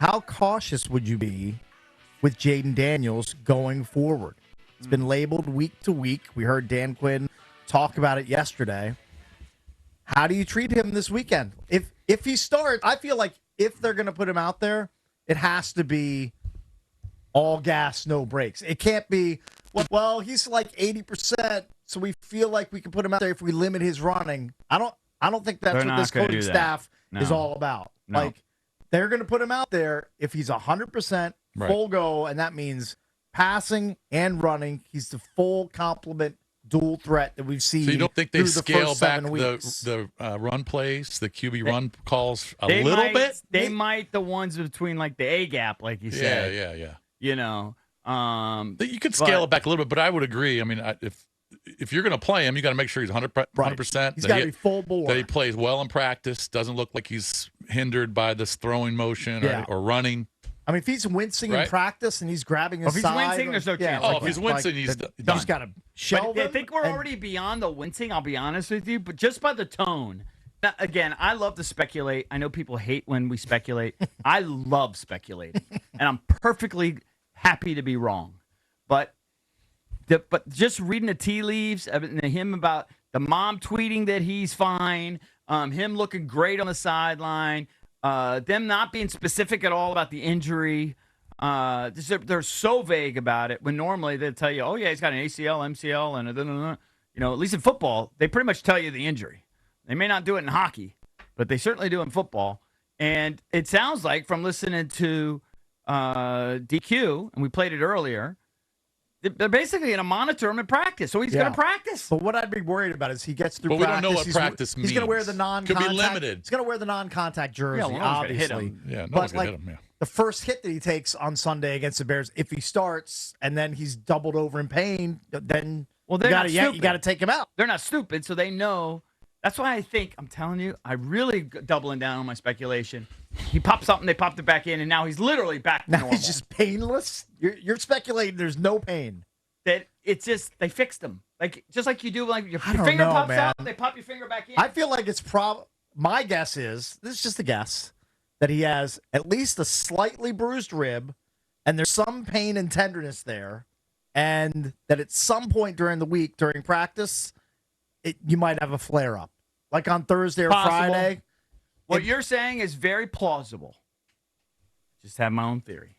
how cautious would you be with Jayden Daniels going forward? It's been labeled week to week. We heard Dan Quinn talk about it yesterday. How do you treat him this weekend? If he starts, I feel like if they're going to put him out there, it has to be all gas, no brakes. It can't be, well, he's like 80%, so we feel like we can put him out there if we limit his running. I don't think that's what this coaching staff is all about. No. Like, they're going to put him out there if he's 100% full go, and that means passing and running. He's the full complement dual threat that we've seen. So you don't think they scale back the run plays, the QB run calls a little bit? They might, the ones between like the A gap, like you said. Yeah. You know, you could scale it back a little bit, but I would agree. I mean, if you're going to play him, you got to make sure he's 100%. He's got to be full bore. That he plays well in practice. Doesn't look like he's hindered by this throwing motion or running. I mean, if he's wincing in practice and he's grabbing his side. If he's wincing, there's no chance. If he's wincing, he's done. You just got to shelve him. I think we're already beyond the wincing, I'll be honest with you, but just by the tone. Now, again, I love to speculate. I know people hate when we speculate. I love speculating, and I'm perfectly happy to be wrong. But just reading the tea leaves, him about the mom tweeting that he's fine, him looking great on the sideline, them not being specific at all about the injury. They're so vague about it when normally they'll tell you, oh, yeah, he's got an ACL, MCL, and at least in football, they pretty much tell you the injury. They may not do it in hockey, but they certainly do in football. And it sounds like from listening to DQ, and we played it earlier, they're basically going to monitor him in practice, so he's going to practice. But what I'd be worried about is he gets through practice. But we don't know what practice means. He's going to wear the non-contact. Could be limited. He's going to wear the non-contact jersey, obviously. hit him. Yeah, no one's going to hit him, yeah. The first hit that he takes on Sunday against the Bears, if he starts and then he's doubled over in pain, then you got to take him out. They're not stupid, so they know. That's why I think, I'm telling you, I really doubling down on my speculation. He pops up and they popped it back in, and now he's literally back to normal. He's just painless? You're speculating there's no pain. That it's just, they fixed him. Just like you do, like your finger pops out, they pop your finger back in. I feel like it's my guess is, this is just a guess, that he has at least a slightly bruised rib, and there's some pain and tenderness there, and that at some point during the week, during practice, you might have a flare-up. Like on Thursday or Friday. What you're saying is very plausible. Just have my own theory.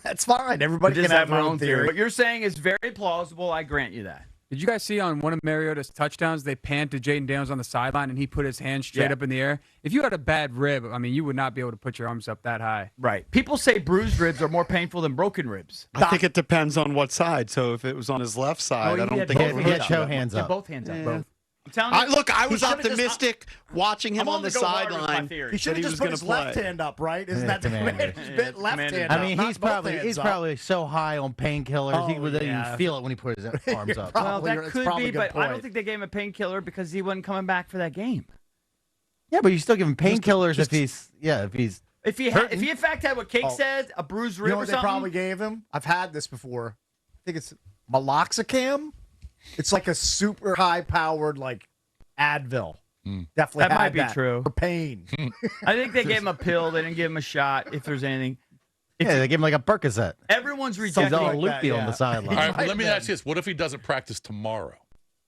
That's fine. Everybody can have their own theory. What you're saying is very plausible. I grant you that. Did you guys see on one of Mariota's touchdowns, they panned to Jayden Daniels on the sideline, and he put his hand straight up in the air? If you had a bad rib, I mean, you would not be able to put your arms up that high. Right. People say bruised ribs are more painful than broken ribs. I think it depends on what side. So if it was on his left side, I don't think it would hit show hands up. Both hands up. Yeah. Both. I'm telling you, I was optimistic watching him on the sideline. He should have just put his left hand up, right? Isn't that the commander's left hand up? I mean, he's probably so high on painkillers, he wouldn't even feel it when he put his arms up. Well, that could be, but I don't think they gave him a painkiller because he wasn't coming back for that game. Yeah, but you still give him painkillers if he in fact had what Cake said, a bruised rib you know or what something. They probably gave him? I've had this before. I think it's Meloxicam. It's like a super high-powered, like, Advil. Definitely that might be true. For pain. I think they gave him a pill. They didn't give him a shot, if there's anything. They gave him like a Percocet. Everyone's rejecting He's all loopy on the sideline. All right, let me ask you this. What if he doesn't practice tomorrow?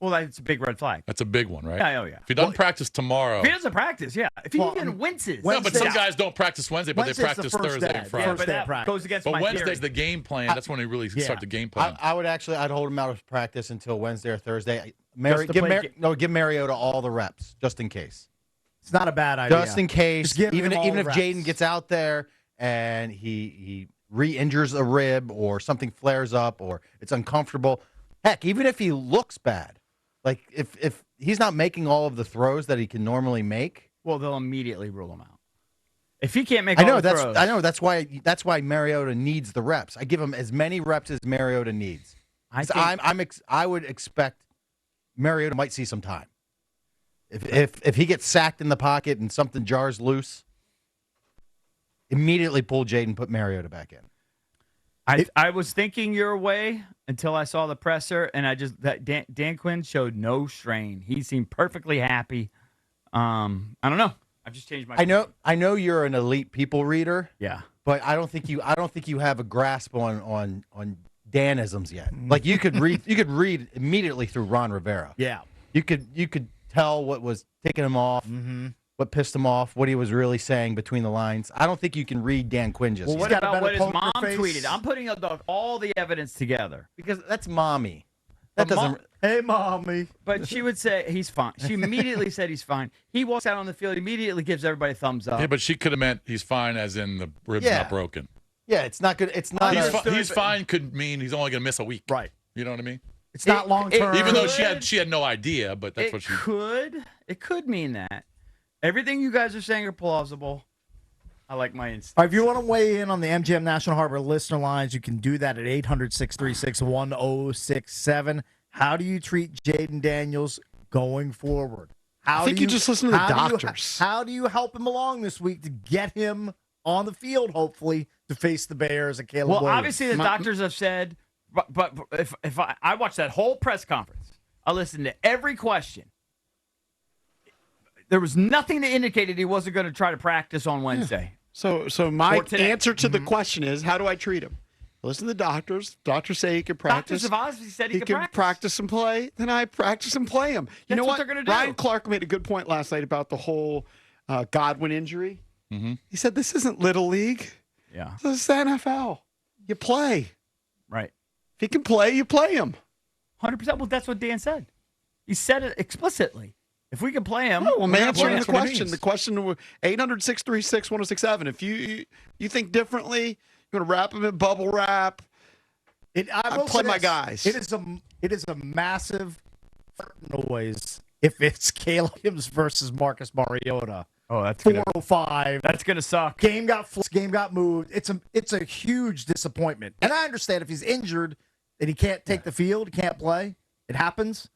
Well, that's a big red flag. That's a big one, right? Yeah, If he doesn't practice tomorrow. If he doesn't practice, if he even winces. No, but some guys don't practice Wednesday, but they practice Thursday and Friday. Yeah, but that goes against my theory. But Wednesday's the game plan. That's when they really start the game plan. I'd hold him out of practice until Wednesday or Thursday. Give Mariota all the reps, just in case. It's not a bad idea. Just in case. Even if reps. Jayden gets out there and he re-injures a rib or something flares up or it's uncomfortable. Heck, even if he looks bad. Like, if he's not making all of the throws that he can normally make. Well, they'll immediately rule him out. If he can't make all the throws. I know. That's why Mariota needs the reps. I give him as many reps as Mariota needs. I would expect Mariota might see some time. If he gets sacked in the pocket and something jars loose, immediately pull Jayden, put Mariota back in. I was thinking your way until I saw the presser, and Dan Quinn showed no strain. He seemed perfectly happy. I don't know. I've just changed my. I know you're an elite people reader. Yeah, but I don't think you have a grasp on Danisms yet. Like you could read immediately through Ron Rivera. Yeah. You could tell what was ticking him off, what pissed him off, what he was really saying between the lines. I don't think you can read Dan Quinn just Well, yet. what about what his poker mom face. tweeted? I'm putting all the evidence together. Because that's mommy. That doesn't. Hey, mommy. But she would say he's fine. She immediately said he's fine. He walks out on the field, immediately gives everybody a thumbs up. Yeah, but she could have meant he's fine, as in the ribs Yeah. not broken. Yeah, it's not good. It's not. He's fine could mean he's only going to miss a week. Right. You know what I mean? It's not long term. Even though she had no idea, but that's what she. It could mean that. Everything you guys are saying are plausible. I like my instinct. All right, if you want to weigh in on the MGM National Harbor listener lines, you can do that at 800-636-1067. How do you treat Jayden Daniels going forward? I think you just listen to the doctors. How do you help him along this week to get him on the field, hopefully, to face the Bears and Caleb Well, Williams? obviously the doctors have said, but if I watched that whole press conference, I listened to every question. There was nothing that indicated he wasn't going to try to practice on Wednesday. So my Or today. answer to the question is, how do I treat him? Listen to the doctors. Doctors say he can practice. Doctors have obviously said he can can practice and play. Then I practice and play him. You That's know what what? they're gonna do. Ryan Clark made a good point last night about the whole Godwin injury. Mm-hmm. He said this isn't Little League. Yeah. This is the NFL. You play. Right. If he can play, you play him. 100%. Well, that's what Dan said. He said it explicitly. If we can play him. Oh, well, I'm answering the that's what it question. means. The question 800-636-1067. If you think differently, you're going to wrap him in bubble wrap. I will play say my this. guys. It is a massive noise if it's Caleb Williams versus Marcus Mariota. Oh, that's 405. That's gonna suck. Game got flipped, game got moved. It's a huge disappointment. And I understand if he's injured and he can't take the field, he can't play. It happens.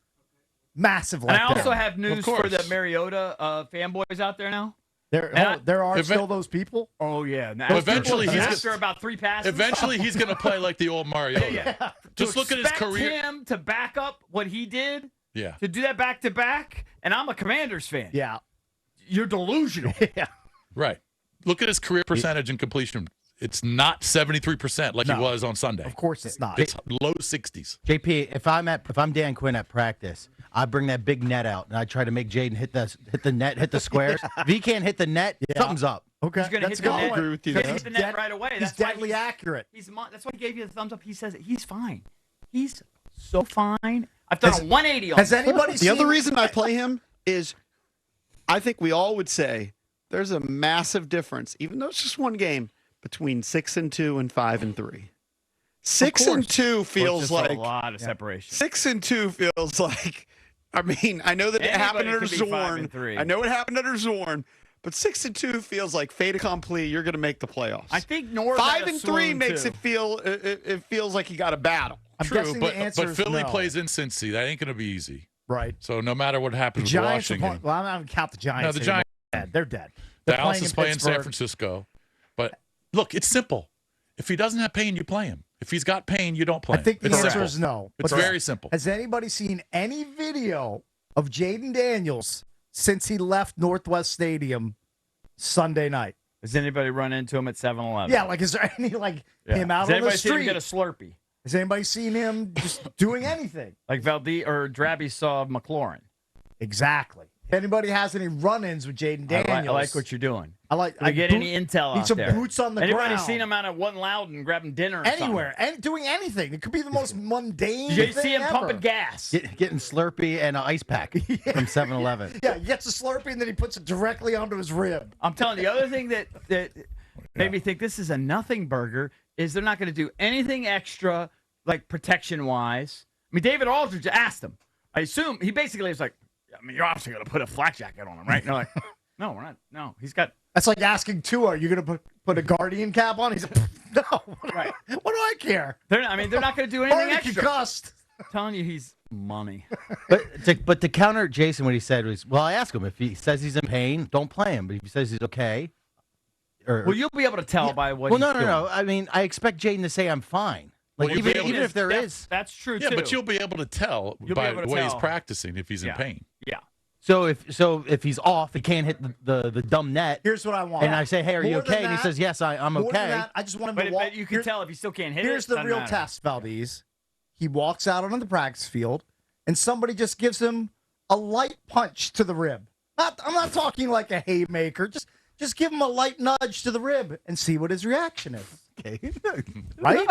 Massive. And I letdown. also have news for the course. Mariota fanboys out there now. There are still those people. Oh yeah. Well, eventually after about 3 passes. Eventually, he's going to play like the old Mariota. Yeah. Just To look at his expect career. him to back up what he did. Yeah. To do that back to back, and I'm a Commanders fan. Yeah. You're delusional. Yeah. Right. Look at his career percentage and completion. It's not 73% like he was on Sunday. Of course it's not. It's low 60s. JP, if I'm Dan Quinn at practice, I bring that big net out and I try to make Jayden hit the net, hit the squares. If he can't hit the net, something's up. Okay. He's going to hit That's the a good net. point. agree with you He's there. gonna hit the net right away. He's That's why deadly accurate. That's why he gave you the thumbs up. He says he's fine. He's so fine. I've done a 180 on Has him. anybody The seen other reason I play him is I think we all would say there's a massive difference, even though it's just one game, between 6-2 and 5-3. 6-2 feels Just like a lot of separation. 6-2 feels like. I mean, I know that it happened under Anybody could be Zorn. 5-3. I know it happened under Zorn, but 6-2 feels like fait accompli. You're going to make the playoffs. I think North 5-3 makes it feel. It feels like you got a battle. I'm True, guessing the answer but is Philly no. plays in Cincy. That ain't going to be easy. Right. So no matter what The happens with Giants are Washington, playing, well, I'm not going to count the Giants. No, the anymore. Giants- They're dead. They're Dallas is playing San Pittsburgh. Francisco. But look, it's simple. If he doesn't have pain, you play him. If he's got pain, you don't play I him. think the It's answer simple. is no. It's But very simple. Has anybody seen any video of Jayden Daniels since he left Northwest Stadium Sunday night? Does anybody run into him at 7-Eleven? Yeah, like is there any him out Has on anybody the seen him street? get a Slurpee? Has anybody seen him just doing anything? Like Valdi or Drabby saw McLaurin. Exactly. If anybody has any run-ins with Jayden Daniels, I like what you're doing. I I get any intel need out some there. boots on the Anybody ground. seen him out at One Loudon grabbing dinner or Anywhere, and doing anything. It could be the most mundane something? Did you thing see him ever. pumping gas? Getting Slurpee and an ice pack from 7-Eleven. Yeah, he gets a Slurpee and then he puts it directly onto his rib. I'm telling you, the other thing that made me think this is a nothing burger is they're not going to do anything extra, like protection-wise. I mean, David Aldridge asked him. I assume he basically was like, I mean, you're obviously going to put a flak jacket on him, right? And they're like, no, we're not. No, he's got. That's like asking Tua, are you going to put a Guardian cap on? He's like, no. Right. What do I care? They're not going to do anything Already extra. concussed. I'm telling you, he's money. But to counter Jason, what he said was, well, I asked him if he says he's in pain, don't play him. But if he says he's okay, Well, you'll be able to tell by what. well, he's no. doing. I mean, I expect Jayden to say I'm fine. Like Well, you'll be even able even to- if there is. That's true Yeah, too. but you'll be able to tell You'll be by able to the way he's tell. practicing if he's in Yeah. pain. Yeah. So if he's off, he can't hit the dumb net. Here's what I want. And I say, "Hey, are you More okay?" than And he that- says, "Yes, I'm More than okay." that, I just want him to walk. But you can tell if he still can't hit Here's it. the doesn't real matter. test, Valdez. He walks out onto the practice field, and somebody just gives him a light punch to the rib. I'm not talking like a haymaker. Just give him a light nudge to the rib and see what his reaction is. Okay. Right?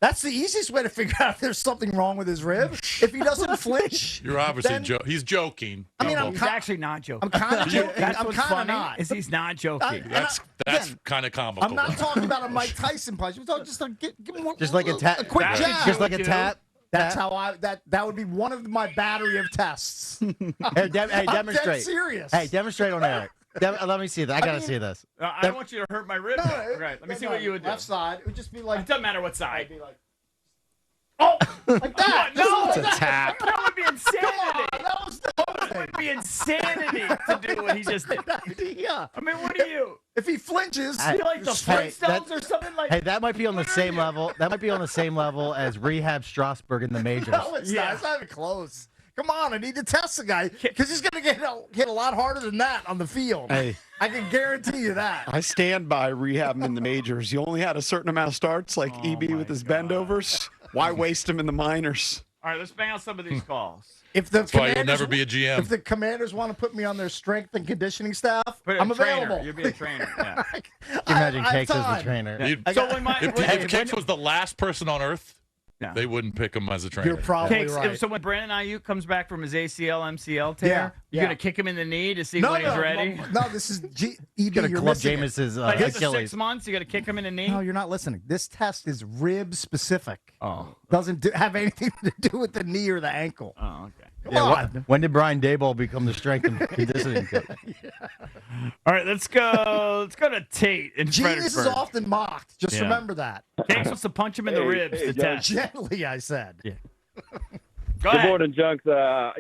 That's the easiest way to figure out if there's something wrong with his rib. If he doesn't flinch, You're obviously then- he's joking. I mean, I'm He's kind actually not joking. I'm kind of joking. That's I'm what's kind of funny not. is he's not joking. That's again, kind of comical. I'm not talking about a Mike Tyson punch. I'm talking just like give him one, Just like a tap. a quick That's jab. Just like a Dude. tap. That's how that would be one of my battery of tests. Hey, demonstrate. I'm dead serious. Hey, demonstrate on Eric. Let me see that. I gotta see this. I don't want you to hurt my rib. No, Right. Let me see what you would do. Left side. It would just be like. It doesn't matter what side. It'd be like. Oh, like that. No, Just like It's a that. tap. That would be insanity. That was the That would be insanity to do what he just did. idea. I mean, what are you? If he flinches, Hey, You like the Hey, Flintstones that- or something like? Hey, that might be on the same level. That might be on the same level as Rehab Strasburg in the majors. no, it's Yeah. not. It's not even close. Come on, I need to test the guy because he's going to hit a lot harder than that on the field. Hey. I can guarantee you that. I stand by rehabbing in the majors. You only had a certain amount of starts, like EB with his bendovers. Why waste him in the minors? All right, let's bang out some of these calls. If the That's why you'll Commanders- never be a GM. If the Commanders want to put me on their strength and conditioning staff, But I'm a trainer. available. You'll be a trainer. Yeah. Can you imagine I have Cakes as the time. trainer? You'd- I So got- when my if Kicks was the last person on earth, Yeah. they wouldn't pick him as a trainer. You're probably Cakes, right. so when Brandon Ayuk comes back from his ACL, MCL tear, Yeah, you're yeah. gonna kick him in the knee to see no, when he's no, ready. no, this is EB. Gonna You're club missing it. Jameis's Like after Achilles. 6 months, you gotta kick him in the knee. No, you're not listening. This test is rib specific. Oh. Doesn't have anything to do with the knee or the ankle. Oh, okay. Come Yeah, on. when did Brian Daboll become the strength and conditioning coach? All right, let's go. Let's go to Tate in Genius is Fredericksburg. often mocked. Just Yeah. remember that. Cakes wants to punch him in the ribs to test. Gently, I said. Go Good ahead. morning, Junks.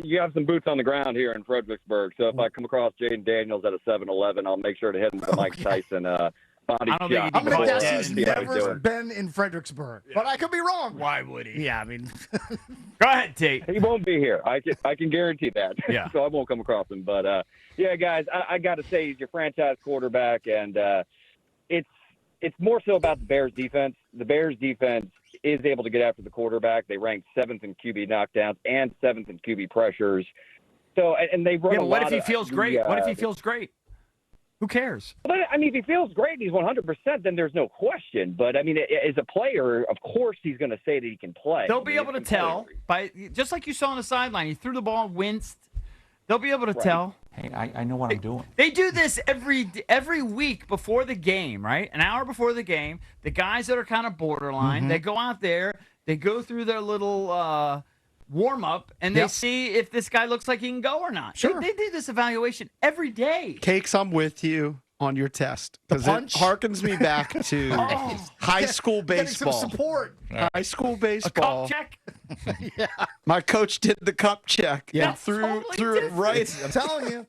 You have some boots on the ground here in Fredericksburg, so if I come across Jayden Daniels at a 7-Eleven, I'll make sure to hit him with a Mike Tyson body I don't think shot. he I'm going to Oh, guess yeah, he's yeah, never been in Fredericksburg, but I could be wrong. Why would he? Yeah, I mean, Go ahead, Tate. He won't be here. I can guarantee that. Yeah. So I won't come across him. But, yeah, guys, I got to say he's your franchise quarterback, and it's more so about the Bears' defense. The Bears' defense is able to get after the quarterback. They rank 7th in QB knockdowns and 7th in QB pressures. So, and they run Yeah, a but what lot if he of feels the, great? What if he feels great? Who cares? But, I mean, if he feels great and he's 100%, then there's no question. But, I mean, as a player, of course he's going to say that he can play. They'll I be mean, able to it's tell competitive. by just like you saw on the sideline. He threw the ball, winced. They'll be able to tell. Hey, I know what I'm doing. They do this every week before the game, right? An hour before the game. The guys that are kind of borderline, they go out there, they go through their little warm up, and they see if this guy looks like he can go or not. Sure. They do this evaluation every day. Cakes, I'm with you on your test because it punch? harkens me back to high school getting some baseball. support. High school A baseball. cup check. My coach did the cup check and That's threw totally it different. right. I'm telling you.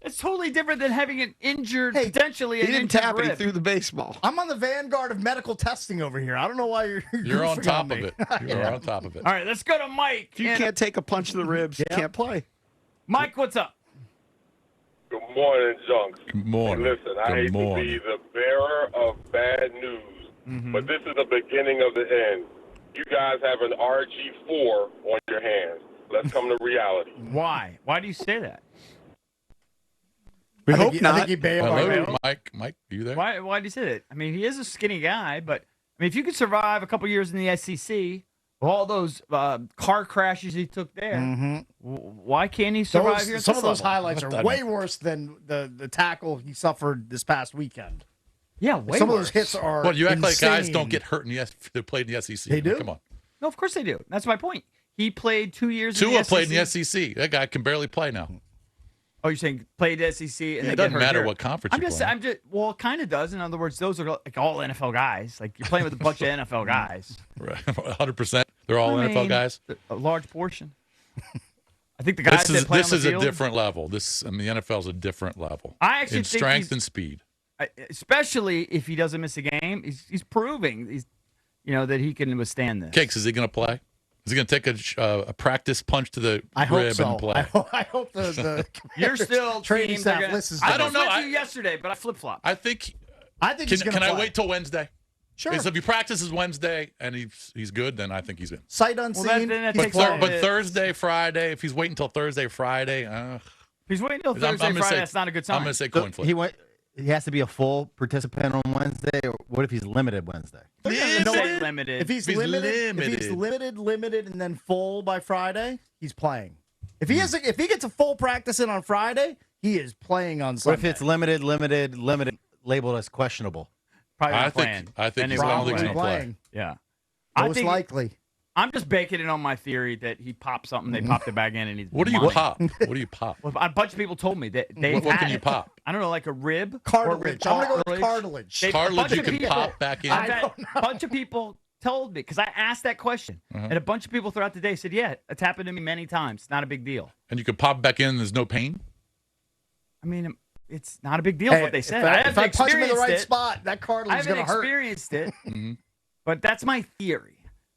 It's totally different than having an injured, Hey, potentially He an didn't injured tap it. He rib. threw the baseball. I'm on the vanguard of medical testing over here. I don't know why you're You're on goofing top me. of it. You're on top of it. All right, let's go to Mike. If you And- can't take a punch to the ribs, you can't play. Mike, what's up? Good morning, Junks. Good morning. Listen, I Good hate morning. to be the bearer of bad news, but this is the beginning of the end. You guys have an RG4 on your hands. Let's come to reality. Why? Why do you say that? We I think hope he- I not. think he bailed. Hello, Mike. Mike, you there? Why do you say that? I mean, he is a skinny guy, but I mean, if you could survive a couple years in the SEC, all those car crashes he took there, why can't he survive here? At Some this of those level? highlights are way worse than the tackle he suffered this past weekend. Yeah, way Some of worse. those hits are. Well, you act like guys insane. don't get hurt in the they played in the SEC. They do? Come on. No, of course they do. That's my point. He played 2 years. in Tua the played in the SEC. SEC. That guy can barely play now. Oh, you're saying played SEC and Yeah, they it get doesn't hurt matter here. what conference I'm you just, play in. I'm just, well, it kind of does. In other words, those are like all NFL guys. Like you're playing with a bunch of NFL guys. Right. 100%. They're all I NFL mean, guys. A large portion. I think the guys that play This on is the a field, different level. The NFL is a different level. I actually in think strength he's- and speed. especially if he doesn't miss a game, he's proving that he can withstand this. Cakes, is he going to play? Is he going to take a practice punch to the I hope rib so. and play? I hope the You're still training teams staff are gonna- listens. I don't know. I you yesterday, but I flip flop. I think. he's going to Can I play. wait till Wednesday? Sure. Because if he practices Wednesday and he's good, then I think he's in. Sight unseen. Well, then that But, takes all but the- Thursday, Friday, if he's waiting until Thursday, Friday, If he's waiting until I'm Thursday, gonna Friday, say- that's not a good I'm sign. going to say So coin flip. he has to be a full participant on Wednesday, or what if he's limited Wednesday? They're gonna say limited. If he's He's limited, and then full by Friday, he's playing. If he gets a full practice in on Friday, he is playing on Sunday. What if it's limited, labeled as questionable? Probably I not think- playing. I think Then he's he gonna won't leave play. him play. playing? Yeah. I Most think likely. I'm just baking it on my theory that he popped something, they popped it back in, and he's What do you money. pop? What do you pop? Well, a bunch of people told me that they What had can you it. pop? I don't know, like a rib, Cartilage. or I'm going to go with cartilage. They- a Cartilage bunch you of can people- pop back in. A bunch of people told me because I asked that question, Uh-huh. and a bunch of people throughout the day said, "Yeah, it's happened to me many times. It's not a big deal." And you can pop back in and there's no pain? I mean, it's not a big deal. Is what they said. I If haven't I punch him in the experienced right it. spot, that I cartilage is haven't going to hurt. experienced it, Mm-hmm. but that's my theory.